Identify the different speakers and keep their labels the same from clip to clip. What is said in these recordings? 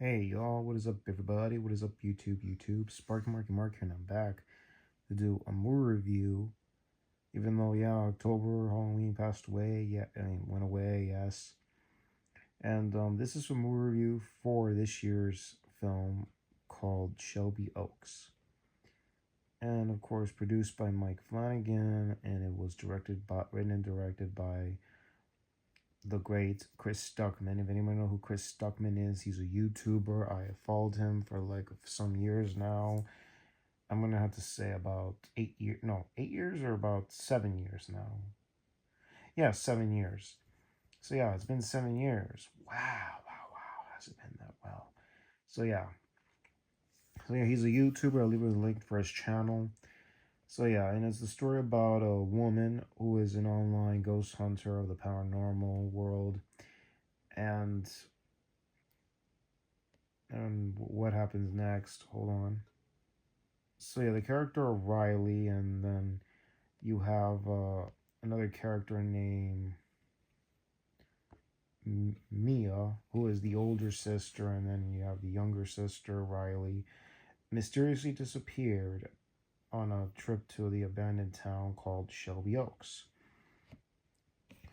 Speaker 1: Hey y'all, what is up everybody? What is up YouTube? Sparky Marky here and I'm back to do a movie review. Even though October, Halloween passed away, went away, yes. And this is a movie review for this year's film called Shelby Oaks. And of course produced by Mike Flanagan, and it was written and directed by the great Chris Stuckman. If anyone know who Chris Stuckman is, he's a YouTuber. I have followed him for like some years now. I'm gonna have to say about 8 years. No, 8 years or about 7 years now. Yeah, 7 years. So yeah, it's been 7 years. Wow. Has it been that well? So yeah. So yeah, he's a YouTuber. I'll leave a link for his channel. So yeah, and it's the story about a woman who is an online ghost hunter of the paranormal world, and what happens next. Hold on. So yeah, the character of Riley, and then you have another character named Mia, who is the older sister, and then you have the younger sister, Riley, mysteriously disappeared on a trip to the abandoned town called Shelby Oaks.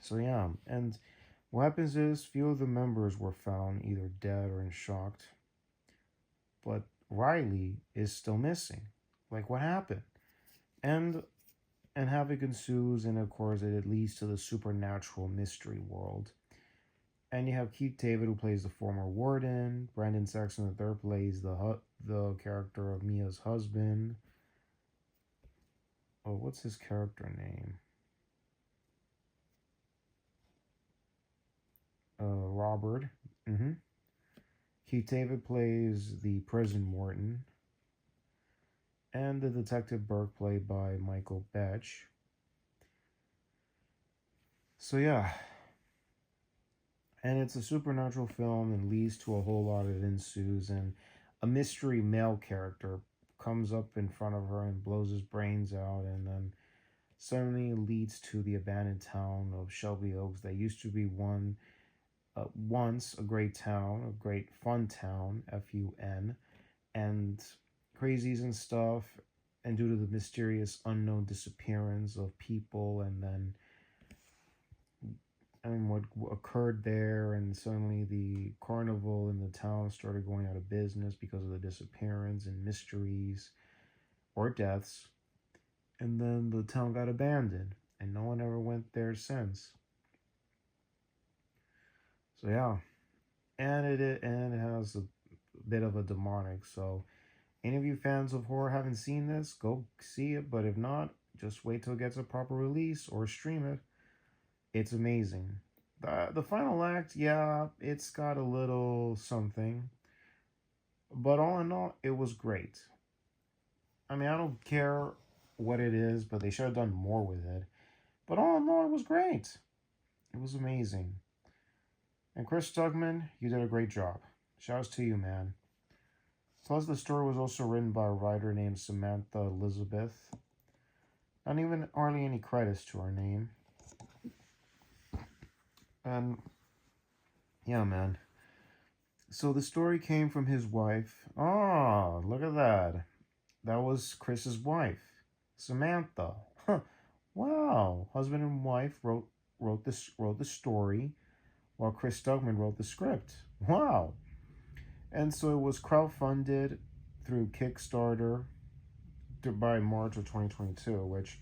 Speaker 1: So yeah, and what happens is few of the members were found either dead or in shock, but Riley is still missing. Like, what happened? And havoc ensues, and of course it leads to the supernatural mystery world. And you have Keith David, who plays the former warden. Brandon Saxon III plays the character of Mia's husband. Oh, what's his character name? Robert. Keith David plays the prison warden. And the detective Burke, played by Michael Betch. So yeah. And it's a supernatural film and leads to a whole lot of ensues, and a mystery male character comes up in front of her and blows his brains out, and then suddenly leads to the abandoned town of Shelby Oaks that used to be once a great town, a great fun town, FUN, and crazies and stuff, and due to the mysterious unknown disappearance of people, and then what occurred there, and suddenly the carnival in the town started going out of business because of the disappearance and mysteries or deaths, and then the town got abandoned and no one ever went there since. So yeah, and it has a bit of a demonic. So any of you fans of horror haven't seen this, go see it. But if not, just wait till it gets a proper release or stream it. It's amazing. The final act, yeah, it's got a little something, but all in all, it was great. I mean, I don't care what it is, but they should have done more with it. But all in all, it was great. It was amazing. And Chris Stugman, you did a great job. Shouts to you, man. Plus, the story was also written by a writer named Samantha Elizabeth. Not even hardly any credits to her name. And yeah, man. So the story came from his wife. Oh, look at that. That was Chris's wife, Samantha. Huh. Wow. Husband and wife wrote the story, while Chris Stugman wrote the script. Wow. And so it was crowdfunded through Kickstarter by March of 2022, which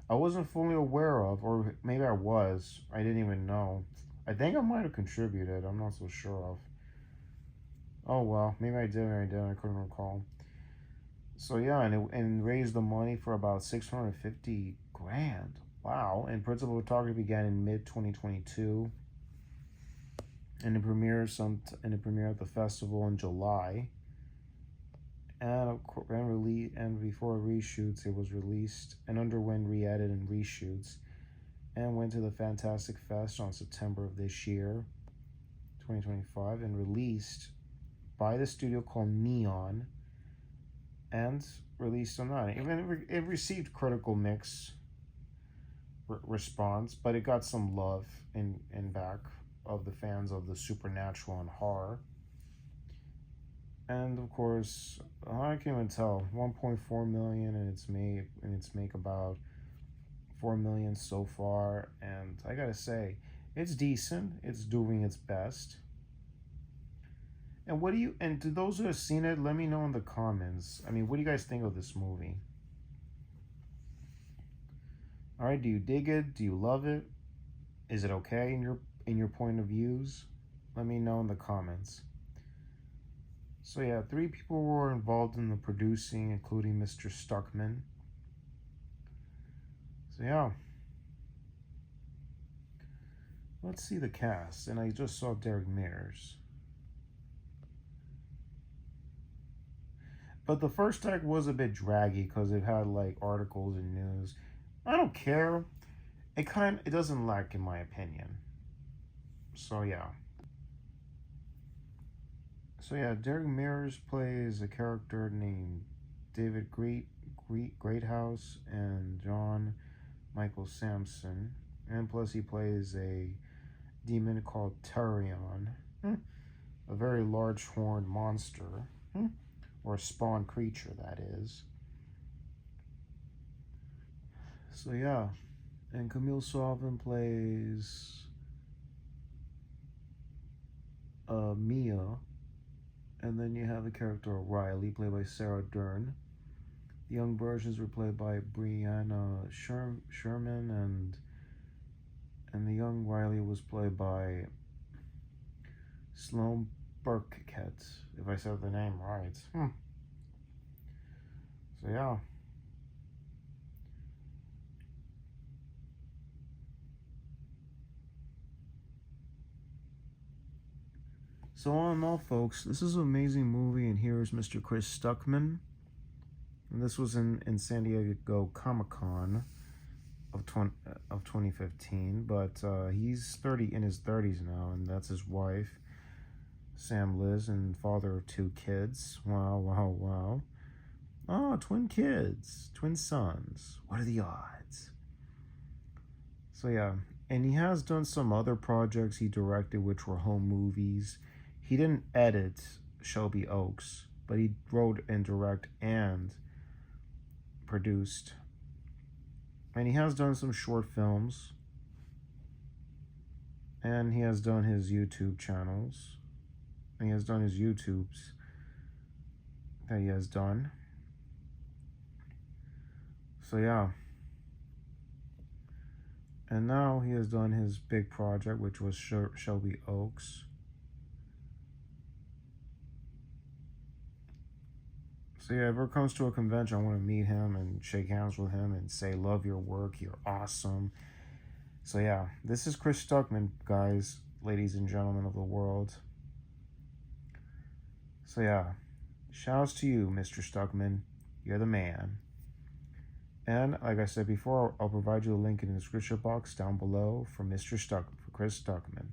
Speaker 1: I wasn't fully aware of, or maybe I was. I didn't even know. I think I might have contributed. I'm not so sure of. Oh well, maybe I did or I didn't. I couldn't recall. So yeah, and raised the money for about 650 grand. Wow! And principal photography began in mid 2022, and it premiered at the festival in July. And before reshoots, it was released and underwent re-edit and reshoots, and went to the Fantastic Fest on September of this year, 2025, and released by the studio called Neon, and released on that. Even it received critical mix response, but it got some love in back of the fans of the supernatural and horror. And of course, I can't even tell. 1.4 million, and it's make about 4 million so far. And I gotta say, it's decent. It's doing its best. And what do you? And to those who have seen it, let me know in the comments. I mean, what do you guys think of this movie? All right, do you dig it? Do you love it? Is it okay in your point of views? Let me know in the comments. So yeah, 3 people were involved in the producing, including Mr. Stuckman. So yeah, let's see the cast. And I just saw Derek Mears. But the first tag was a bit draggy because it had like articles and news. I don't care. It doesn't lack in my opinion. So yeah. So yeah, Derek Mears plays a character named David Greathouse and John Michael Sampson. And plus he plays a demon called Turion. A very large horned monster. Or a spawn creature, that is. So yeah. And Camille Sullivan plays Mia. And then you have the character Riley, played by Sarah Dern. The young versions were played by Brianna Sherman, and the young Riley was played by Sloane Burkett, if I said the name right. So yeah. So all in all, folks, this is an amazing movie, and here is Mr. Chris Stuckman. And this was in San Diego Comic-Con of 2015, but he's in his 30s now, and that's his wife, Sam Liz, and father of 2 kids. Wow, wow, wow. Oh, twin kids, twin sons. What are the odds? So yeah, and he has done some other projects he directed, which were home movies. He didn't edit Shelby Oaks, but he wrote and directed and produced. And he has done some short films. And he has done his YouTube channels. And he has done his YouTubes that he has done. So yeah. And now he has done his big project, which was Shelby Oaks. So yeah, if it comes to a convention, I want to meet him and shake hands with him and say, love your work, you're awesome. So yeah, this is Chris Stuckman, guys, ladies and gentlemen of the world. So yeah, shouts to you, Mr. Stuckman. You're the man. And like I said before, I'll provide you a link in the description box down below for Chris Stuckman.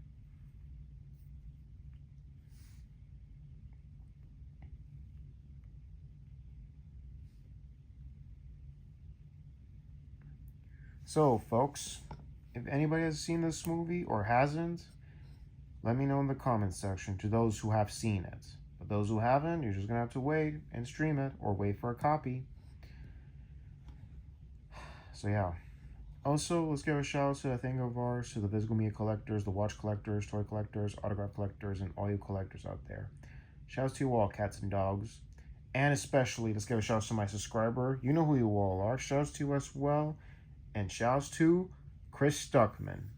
Speaker 1: So, folks, if anybody has seen this movie or hasn't, let me know in the comments section to those who have seen it. But those who haven't, you're just going to have to wait and stream it or wait for a copy. So, yeah. Also, let's give a shout out to a thing of ours, to the physical media collectors, the watch collectors, toy collectors, autograph collectors, and all you collectors out there. Shouts to you all, cats and dogs. And especially, let's give a shout out to my subscriber. You know who you all are. Shouts to you as well. And shouts to Chris Stuckman.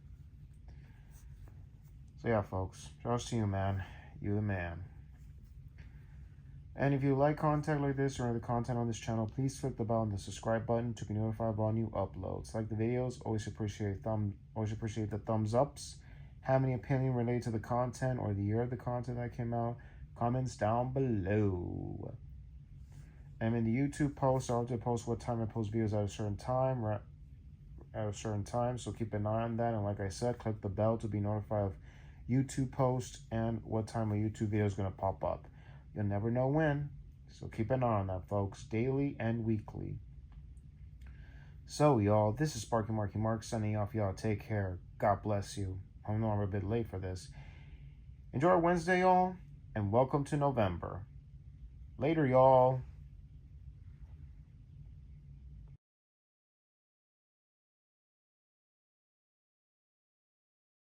Speaker 1: So yeah, folks. Shouts to you, man. You the man. And if you like content like this or other content on this channel, please click the bell and the subscribe button to be notified of all new uploads. Like the videos, always appreciate the thumbs ups. Have any opinion related to the content or the year of the content that came out? Comments down below. And in the YouTube post, I'll have to post what time I post videos at a certain time. So keep an eye on that. And like I said, click the bell to be notified of YouTube post and what time a YouTube video is going to pop up. You'll never know when, so keep an eye on that, folks, daily and weekly. So, y'all, this is Sparky Marky Mark signing off. Y'all, take care. God bless you. I know I'm a bit late for this. Enjoy our Wednesday, y'all, and welcome to November. Later, y'all.